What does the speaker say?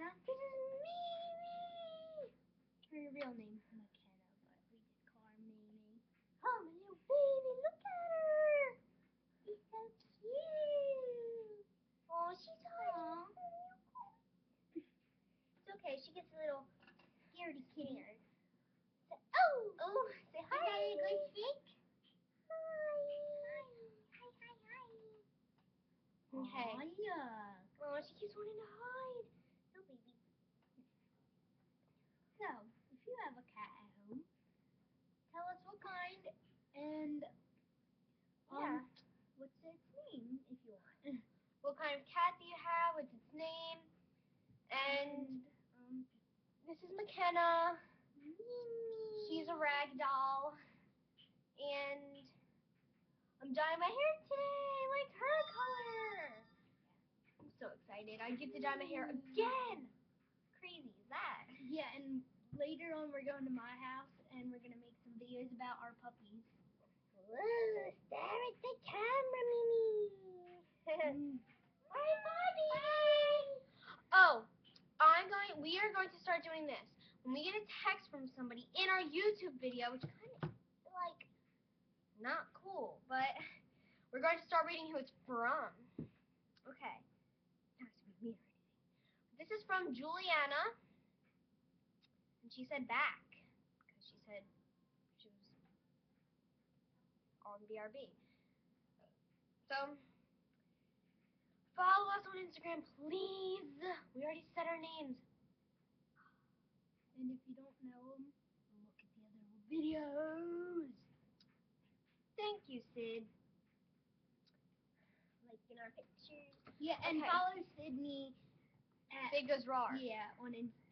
McKenna. This is Mimi. Her real name's McKenna, but we just call her Mimi. Oh, my little baby, look at her. She's so cute. Oh, she's so cute. It's okay, she gets a little scaredy scared. Oh, say hi. Is that a good speak? Hi. Okay. Oh, yuck. Oh, she keeps wanting to hide. No, baby. So, if you have a cat at home, tell us what kind and Yeah. what's its name if you want. What kind of cat do you have? What's its name? And this is McKenna. She's a rag doll. And I'm dyeing my hair today, like her color. I'm so excited. I get to dye my hair again. Crazy is that? Yeah, and later on we're going to my house and we're gonna make some videos about our puppies. Whoa, stare at the camera, Mimi. Bye, Bobby. Oh, we are going to start doing this. When we get a text from somebody in our YouTube video, which kind of like not cool, but we're going to start reading who it's from. Okay. Not to be mean or anything. This is from Juliana, and she said back because she said she was on BRB. So follow us on Instagram, please. We already said our names. And if you don't know them, look at the other videos. Thank you, Sid. Liking our pictures. Yeah, and Okay. follow Sydney at Sid Goes Raw. yeah on Instagram.